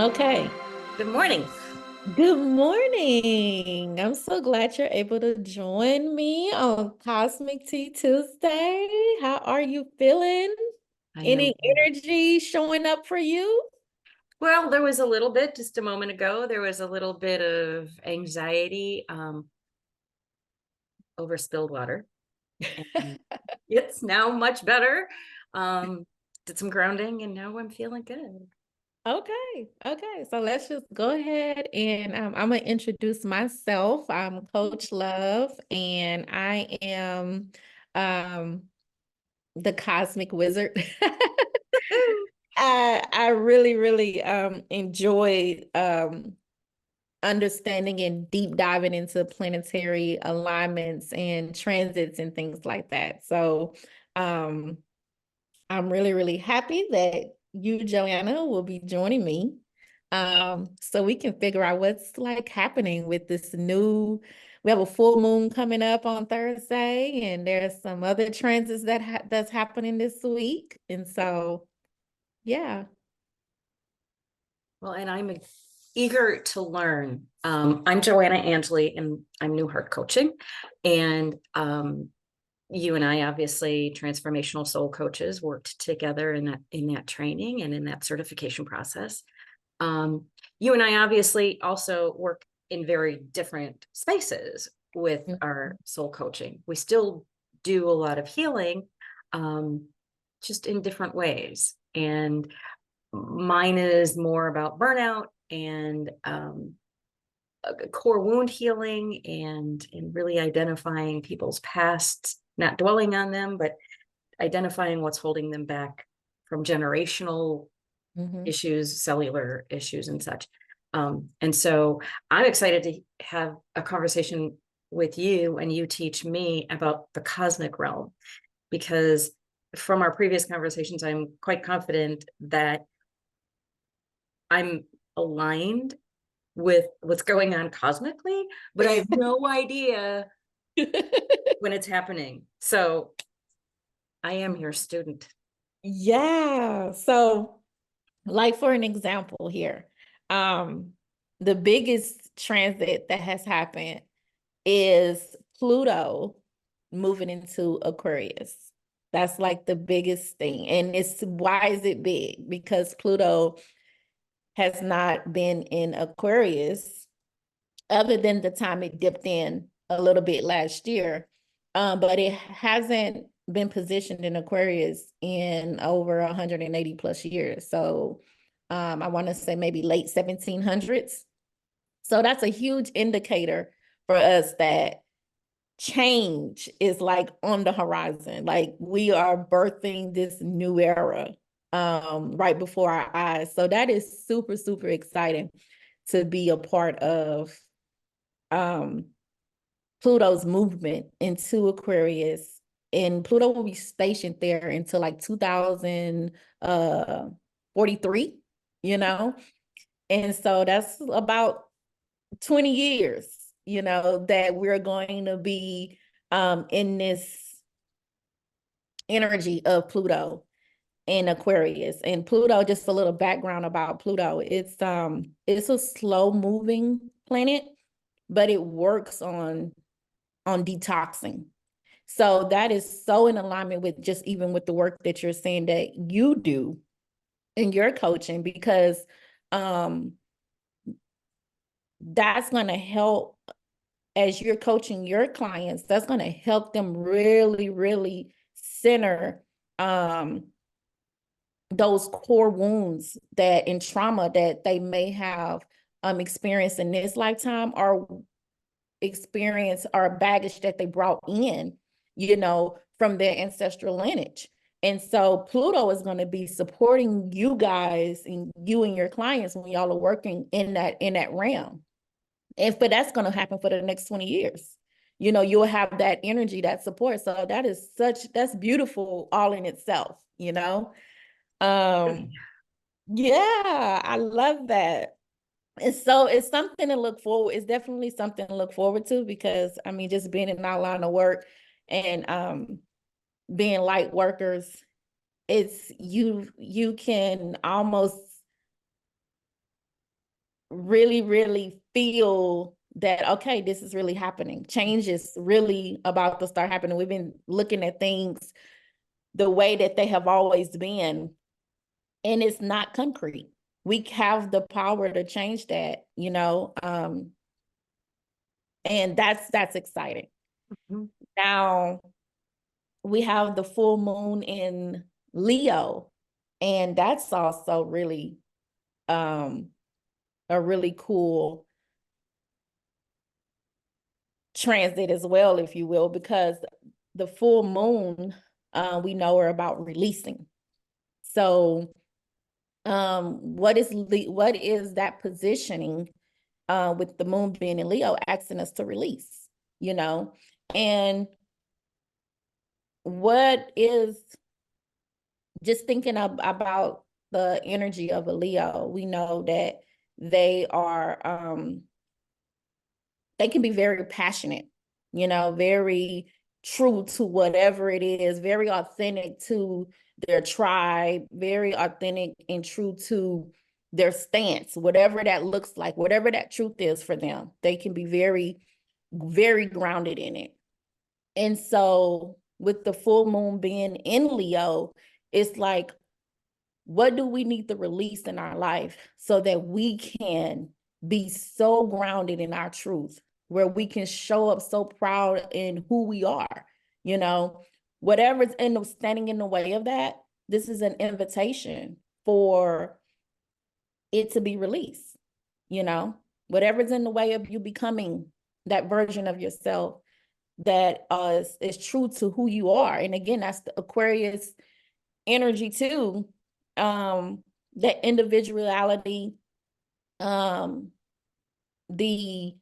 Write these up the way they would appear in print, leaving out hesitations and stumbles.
Okay. Good morning. Good morning. I'm so glad you're able to join me on Cosmic Tea Tuesday. How are you feeling? I am. Any energy showing up for you? Well, there was a little bit just a moment ago. There was a little bit of anxiety over spilled water, and it's now much better. Did some grounding, and now I'm feeling good. Okay. Okay. So let's just go ahead and I'm going to introduce myself. I'm Coach Love, and I am um, the Cosmic Wizard. I really, really enjoy understanding and deep diving into planetary alignments and transits and things like that. So um I'm really, really happy that you, Joanna, will be joining me. So we can figure out what's like happening with this new. We have a full moon coming up on Thursday, and there's some other transits that's happening this week. And so, yeah. Well, and I'm eager to learn. I'm Joanna Angeli, and I'm New Heart Coaching, and you and I, obviously transformational soul coaches, worked together in that training and in that certification process. Um, you and I obviously also work in very different spaces with our soul coaching. We still do a lot of healing, um, just in different ways. And mine is more about burnout and core wound healing and really identifying people's past, not dwelling on them, but identifying what's holding them back from generational Mhm. issues, cellular issues, and such. And so I'm excited to have a conversation with you and you teach me about the cosmic realm, because from our previous conversations, I'm quite confident that I'm aligned with what's going on cosmically, but I have no idea when it's happening. So I am your student. Yeah. So, like for an example here, um, the biggest transit that has happened is Pluto moving into Aquarius. That's like the biggest thing. And it's why is it big? Because Pluto has not been in Aquarius other than the time it dipped in a little bit last year. But it hasn't been positioned in Aquarius in over 180 plus years. So I want to say maybe late 1700s. So that's a huge indicator for us that change is like on the horizon. Like we are birthing this new era right before our eyes. So that is super, super exciting to be a part of um Pluto's movement into Aquarius. And Pluto will be stationed there until like 2043, you know? And so that's about 20 years, that we're going to be in this energy of Pluto in Aquarius. And Pluto, just a little background about Pluto, it's a slow moving planet, but it works on detoxing. So that is so in alignment with just even with the work that you're saying that you do in your coaching, because um that's going to help as you're coaching your clients. That's going to help them really, really center um those core wounds that and trauma that they may have experienced in this lifetime, or experience or baggage that they brought in, from their ancestral lineage. And so Pluto is going to be supporting you guys and you and your clients when y'all are working in that realm. And but that's going to happen for the next 20 years. You'll have that energy, that support. So that's beautiful all in itself. Um, yeah, I love that. And so it's something to look forward. It's definitely something to look forward to, because I mean, just being in our line of work and being light workers, it's you can almost really, really feel that, okay, this is really happening. Change is really about to start happening. We've been looking at things the way that they have always been, and it's not concrete. We have the power to change that, and that's exciting. Mhm. Now we have the full moon in Leo, and that's also really a really cool transit as well, if you will, because the full moon, we know are about releasing. So what is that positioning with the moon being in Leo, asking us to release, and what is, just thinking about the energy of a Leo, we know that they are they can be very passionate, very true to whatever it is, very authentic to their tribe, very authentic and true to their stance, whatever that looks like, whatever that truth is for them. They can be very, very grounded in it. And so with the full moon being in Leo, it's like, what do we need to release in our life so that we can be so grounded in our truth, where we can show up so proud in who we are, whatever's standing in the way of that, this is an invitation for it to be released, whatever's in the way of you becoming that version of yourself that is true to who you are. And again, that's the Aquarius energy too, that individuality, the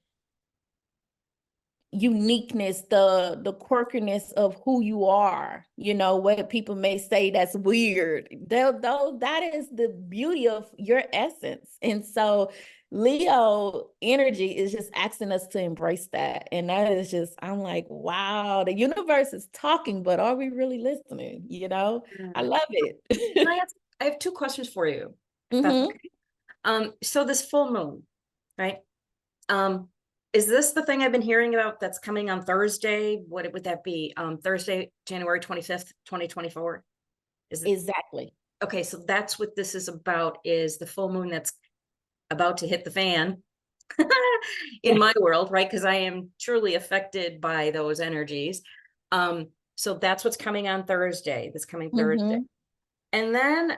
uniqueness, the quirkiness of who you are, what people may say that's weird. That is the beauty of your essence. And so Leo energy is just asking us to embrace that. And that is just, I'm like, wow, the universe is talking, but are we really listening? I love Can I it. ask, I have two questions for you, if that's Hmm. okay. So this full moon, right? Is this the thing I've been hearing about that's coming on Thursday? What would that be? Thursday, January 25th, 2024? Is it Exactly. okay? So that's what this is about, is the full moon that's about to hit the fan in my world, right? Because I am truly affected by those energies. So that's what's coming on Thursday, this coming Thursday. Hmm. And then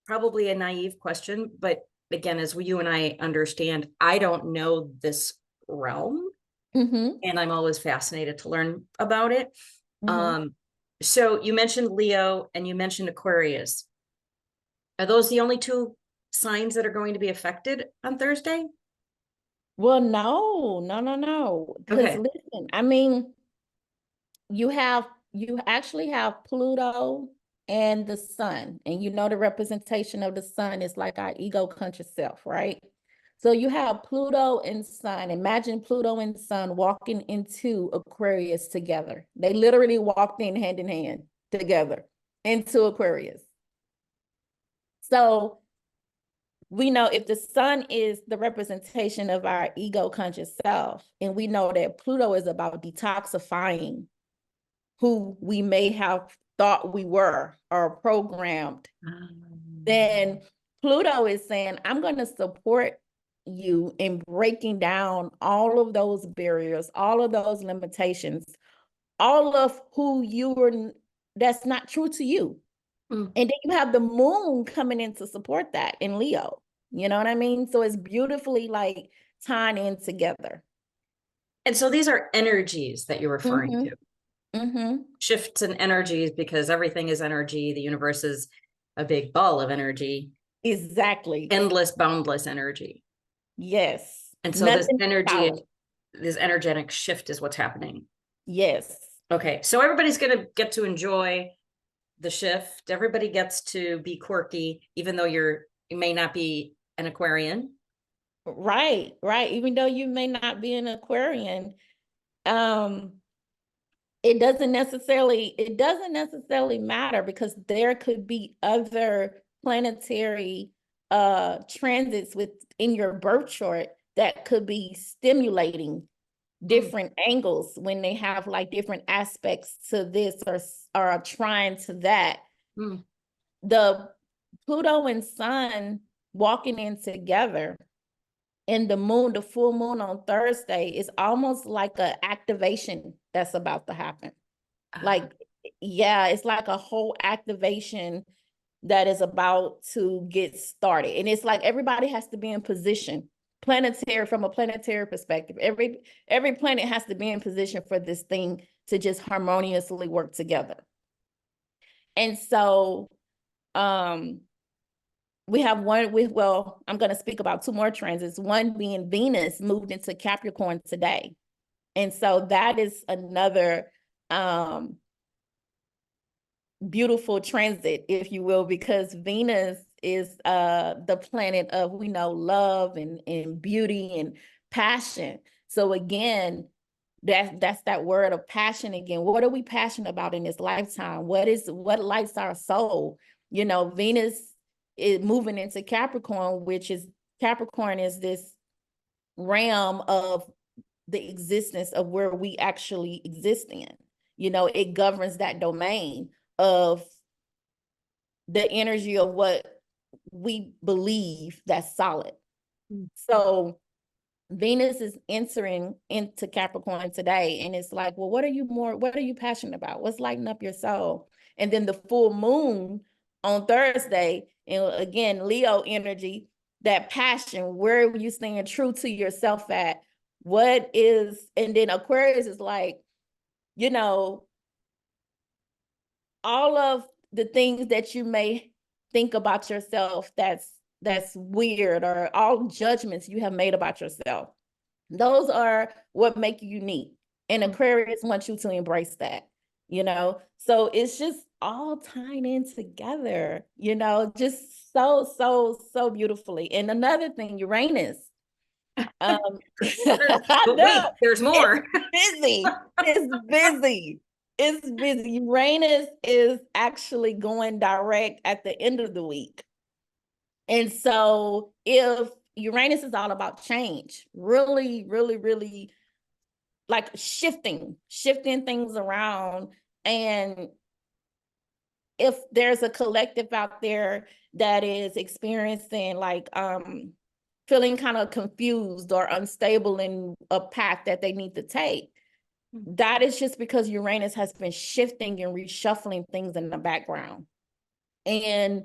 probably a naive question, but again, as you and I understand, I don't know this realm, Hmm. and I'm always fascinated to learn about it. Hmm. Um, so you mentioned Leo and you mentioned Aquarius. Are those the only two signs that are going to be affected on Thursday? Well, no, no, no, no. Because Okay. listen, I mean, you actually have Pluto and the sun, and the representation of the sun is like our ego conscious self, right? So you have Pluto and sun. Imagine Pluto and sun walking into Aquarius together. They literally walked in hand together into Aquarius. So we know if the sun is the representation of our ego conscious self, and we know that Pluto is about detoxifying who we may have thought we were or programmed, then Pluto is saying, I'm going to support you in breaking down all of those barriers, all of those limitations, all of who you were, that's not true to you. Mm. And then you have the moon coming in to support that in Leo. You know what I mean? So it's beautifully like tying in together. And so these are energies that you're referring Mm-hmm. to, Mm-hmm. shifts in energies, because everything is energy. The universe is a big ball of energy, Exactly. endless, boundless energy. Yes. And so this Nothing energy, solid. this energetic shift is what's happening. Yes. Okay. So everybody's going to get to enjoy the shift. Everybody gets to be quirky, even though you may not be an Aquarian. Right, right. Even though you may not be an Aquarian, um, it doesn't necessarily matter, because there could be other planetary transits within your birth chart that could be stimulating different angles when they have like different aspects to this or are trying to that. The Pluto and Sun walking in together, and the moon, the full moon on Thursday, is almost like an activation that's about to happen. Like, yeah, it's like a whole activation that is about to get started. And it's like everybody has to be in position, planetary, from a planetary perspective. Every planet has to be in position for this thing to just harmoniously work together. And so we have one with, well, I'm going to speak about two more transits, one being Venus moved into Capricorn today. And so that is another beautiful transit, if you will, because Venus is the planet of, we know, love and beauty and passion. So again, that's that word of passion again. What are we passionate about in this lifetime? What lights our soul? You know, Venus is moving into Capricorn, which is, Capricorn is this realm of the existence of where we actually exist in. You know, it governs that domain of the energy of what we believe that's solid. So Venus is entering into Capricorn today, and it's like, well, what are you passionate about? What's lighting up your soul? And then the full moon on Thursday, and again, Leo energy, that passion, where are you staying true to yourself at? What is, and then Aquarius is like, you know, all of the things that you may think about yourself that's weird, or all judgments you have made about yourself, those are what make you unique. And Aquarius wants you to embrace that, you know? So it's just all tying in together, you know, just so beautifully. And another thing, Uranus. I know, there's more. It's busy. It's busy. It's busy. Uranus is actually going direct at the end of the week. And so if Uranus is all about change, really, really, really like shifting things around. And if there's a collective out there that is experiencing like feeling kind of confused or unstable in a path that they need to take, that is just because Uranus has been shifting and reshuffling things in the background. And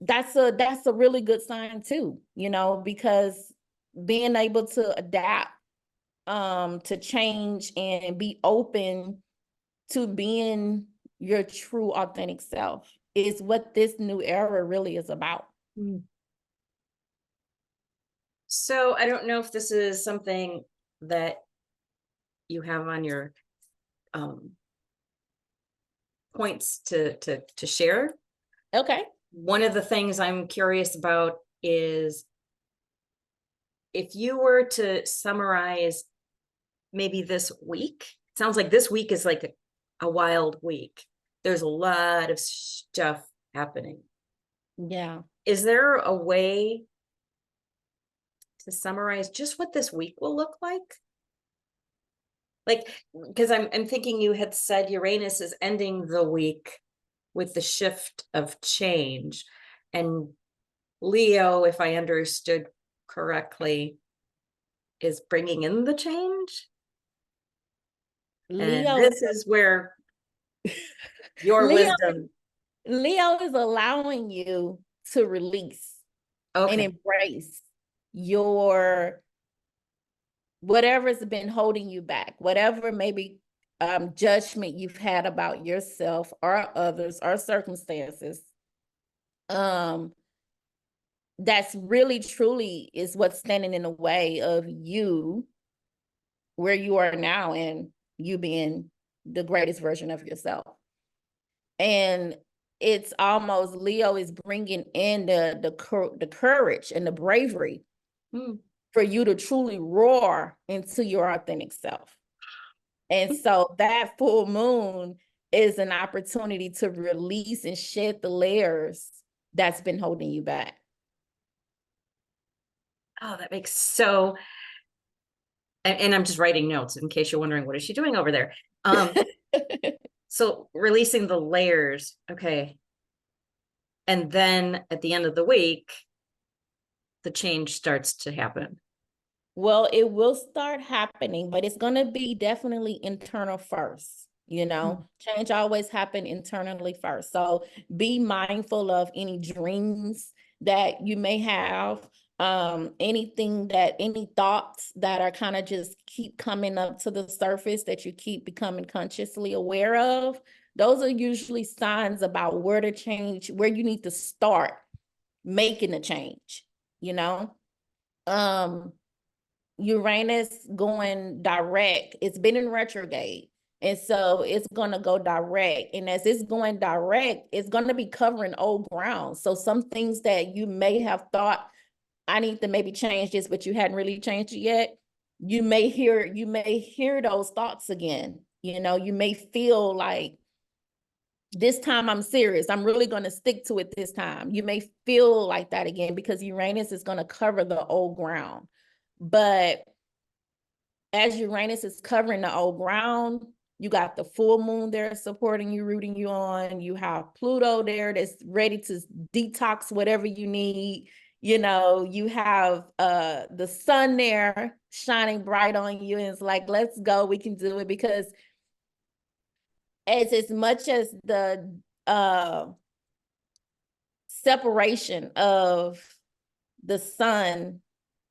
that's a really good sign too, you know, because being able to adapt to change and be open to being your true authentic self is what this new era really is about. So I don't know if this is something that you have on your points to share. Okay. One of the things I'm curious about is if you were to summarize maybe this week. It sounds like this week is like a wild week. There's a lot of stuff happening. Yeah. Is there a way to summarize just what this week will look like? Like, because I'm thinking you had said Uranus is ending the week with the shift of change, and Leo, if I understood correctly, is bringing in the change. Leo, and this is where your Leo, wisdom. Leo is allowing you to release and embrace your whatever's been holding you back, whatever maybe judgment you've had about yourself or others or circumstances. That's really truly is what's standing in the way of you where you are now and you being the greatest version of yourself. And it's almost Leo is bringing in the courage and the bravery for you to truly roar into your authentic self. And so that full moon is an opportunity to release and shed the layers that's been holding you back. Oh, that makes so, and I'm just writing notes in case you're wondering, what is she doing over there? So releasing the layers. Okay. And then at the end of the week, the change starts to happen. Well, it will start happening, but it's going to be definitely internal first. Change always happen internally first. So be mindful of any dreams that you may have, any thoughts that are kind of just keep coming up to the surface that you keep becoming consciously aware of. Those are usually signs about where to change, where you need to start making a change, you know? Uranus going direct, it's been in retrograde. And so it's going to go direct. And as it's going direct, it's going to be covering old ground. So some things that you may have thought, I need to maybe change this, but you hadn't really changed it yet. You may hear those thoughts again. You may feel like, this time I'm serious. I'm really going to stick to it this time. You may feel like that again because Uranus is going to cover the old ground. But as Uranus is covering the old ground, you got the full moon there supporting you, rooting you on. You have Pluto there that's ready to detox whatever you need. You have the sun there shining bright on you. And it's like, let's go. We can do it. Because as much as the separation of the sun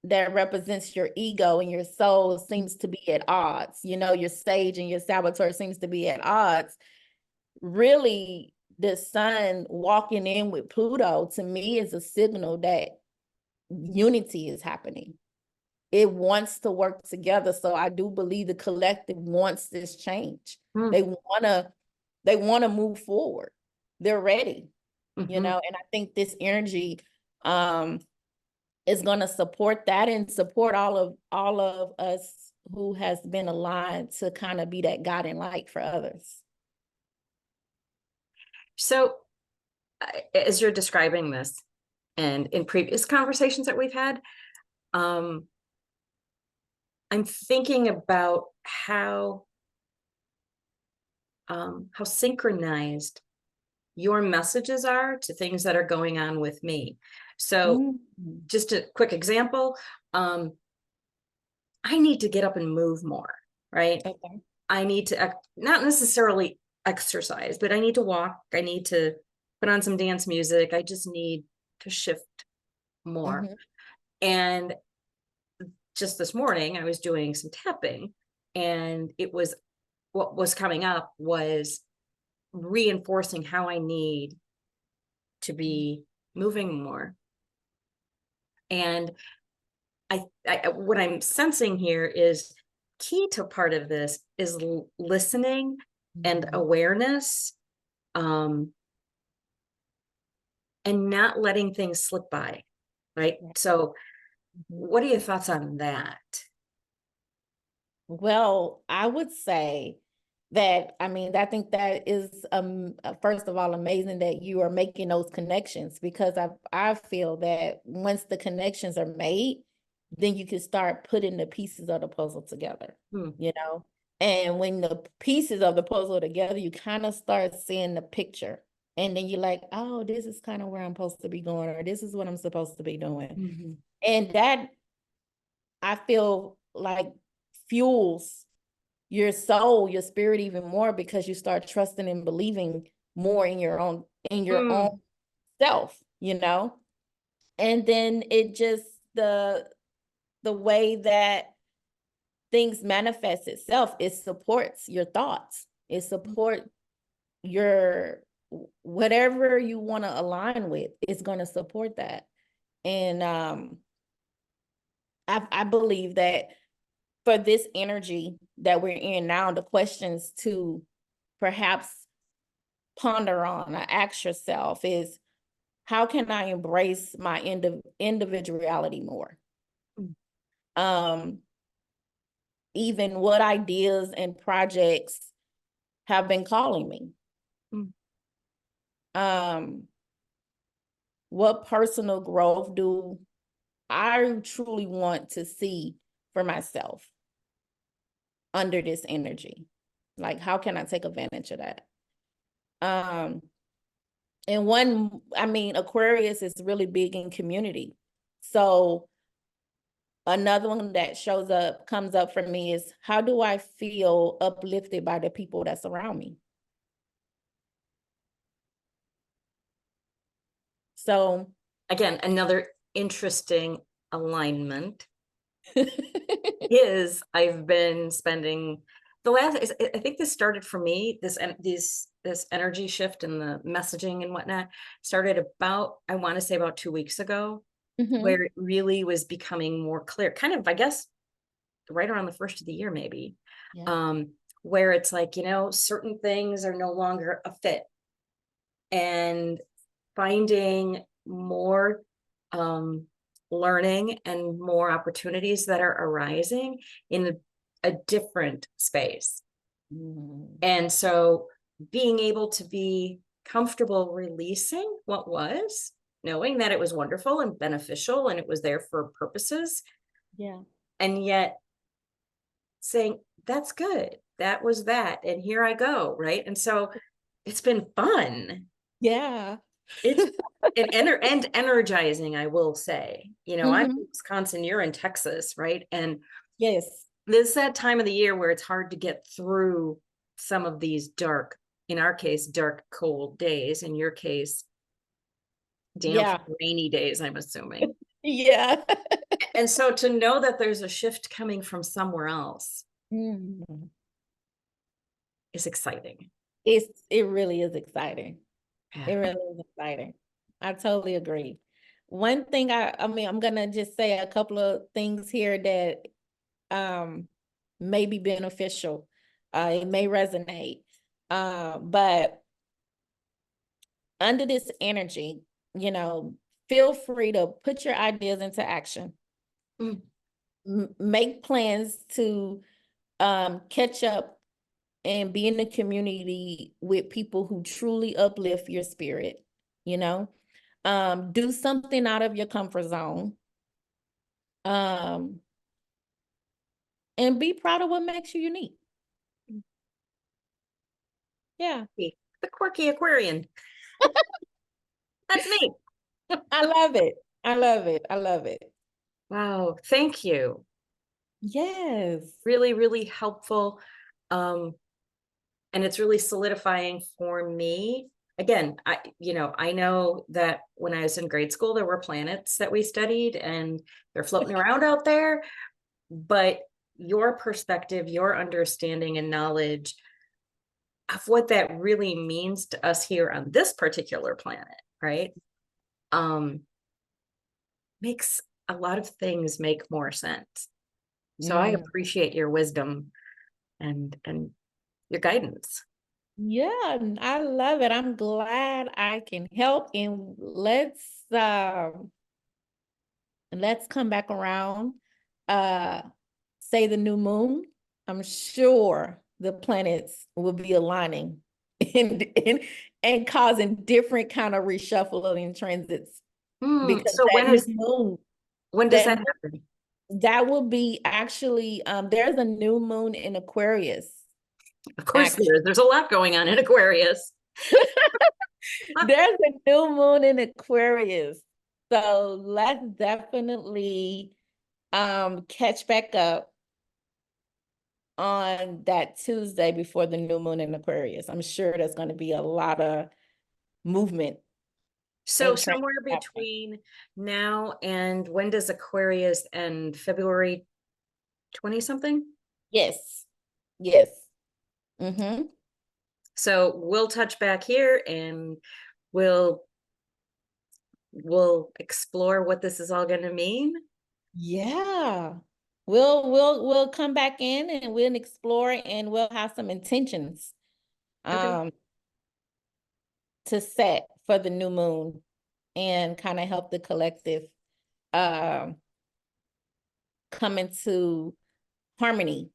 that represents your ego and your soul seems to be at odds. Your sage and your saboteur seems to be at odds. Really, the sun walking in with Pluto to me is a signal that unity is happening. It wants to work together. So I do believe the collective wants this change. They want to move forward. They're ready, and I think this energy is going to support that and support all of us who has been aligned to kind of be that guiding light for others. So as you're describing this, and in previous conversations that we've had, I'm thinking about how synchronized your messages are to things that are going on with me. So just a quick example, I need to get up and move more, right? Okay. I need to not necessarily exercise, but I need to walk. I need to put on some dance music. I just need to shift more. And just this morning, I was doing some tapping, and what was coming up was reinforcing how I need to be moving more. And what I'm sensing here is key to part of this is listening and awareness, and not letting things slip by, right? So what are your thoughts on that? Well, I would say that, I think that is, first of all, amazing that you are making those connections, because I feel that once the connections are made, then you can start putting the pieces of the puzzle together, and when the pieces of the puzzle together, you kind of start seeing the picture, and then you're like, oh, this is kind of where I'm supposed to be going, or this is what I'm supposed to be doing. And that, I feel like, fuels your soul, your spirit even more, because you start trusting and believing more in your own self, and then it just, the way that things manifest itself, it supports your thoughts, it supports your, whatever you want to align with, it's going to support that. And I believe that for this energy that we're in now, the questions to perhaps ponder on or ask yourself is, how can I embrace my individuality more? Even what ideas and projects have been calling me? Mm. What personal growth do I truly want to see for myself under this energy? Like, how can I take advantage of that? Um, and one, I mean, Aquarius is really big in community. So another one that comes up for me is, how do I feel uplifted by the people that's around me? So Again, another interesting alignment is I've been spending the last, I think this started for me, this energy shift and the messaging and whatnot started about, I want to say about 2 weeks ago, Mhm. where it really was becoming more clear, kind of, I guess, right around the first of the year, maybe, Yeah. um, where it's like, certain things are no longer a fit, and finding more um, learning and more opportunities that are arising in a different space. Mm. And so being able to be comfortable releasing what was, knowing that it was wonderful and beneficial and it was there for purposes, Yeah. and yet saying, that's good. That was that. And here I go. Right. And so it's been fun. Yeah. It's and energizing, I will say. I'm Mhm. in Wisconsin, you're in Texas, right? And Yes. this is that time of the year where it's hard to get through some of these dark, in our case, dark, cold days. In your case, damp, Yeah. rainy days, I'm assuming. Yeah. And so to know that there's a shift coming from somewhere else Mm. is exciting. It really is exciting. Yeah. It really is exciting. I totally agree. One thing I mean, I'm gonna just say a couple of things here that may be beneficial. It may resonate. But under this energy, feel free to put your ideas into action. Mm. Make plans to catch up and be in the community with people who truly uplift your spirit, you know. Do something out of your comfort zone. Um, and be proud of what makes you unique. Yeah. The quirky Aquarian. That's me. I love it. I love it. I love it. Wow. Thank you. Yes. Really, really helpful. Um, and it's really solidifying for me. Again, I know that when I was in grade school, there were planets that we studied and they're floating around out there, but your perspective, your understanding and knowledge of what that really means to us here on this particular planet, right? Um, makes a lot of things make more sense. So I Mm. appreciate your wisdom and your guidance. Yeah, I love it. I'm glad I can help. And let's come back around. Uh say the new moon. I'm sure the planets will be aligning and causing different kind of reshuffling transits because So that new moon when does that that happen? that will be actually there's a new moon in Aquarius. Of course Actually, there's a lot going on in Aquarius. there's a new moon in Aquarius. So let's definitely catch back up on that Tuesday before the new moon in Aquarius. I'm sure there's going to be a lot of movement So and trend somewhere happening. between now and when does Aquarius end? February 20 something? Yes. Yes. Mm-hmm. So we'll touch back here and we'll we'll explore what this is all going to mean. Yeah. We'll come back in and we'll explore and we'll have some intentions Okay. um to set for the new moon and kind of help the collective um come into harmony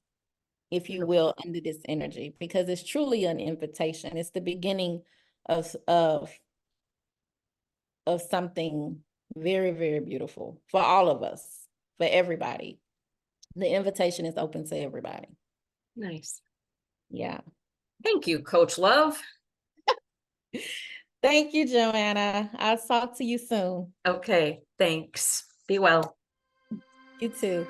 if you will, under this energy, because it's truly an invitation. It's the beginning of something very, very beautiful for all of us, for everybody. The invitation is open to everybody. Nice. Yeah. Thank you, Coach Love. Thank you, Joanna. I'll talk to you soon. Okay, thanks. Be well. You too.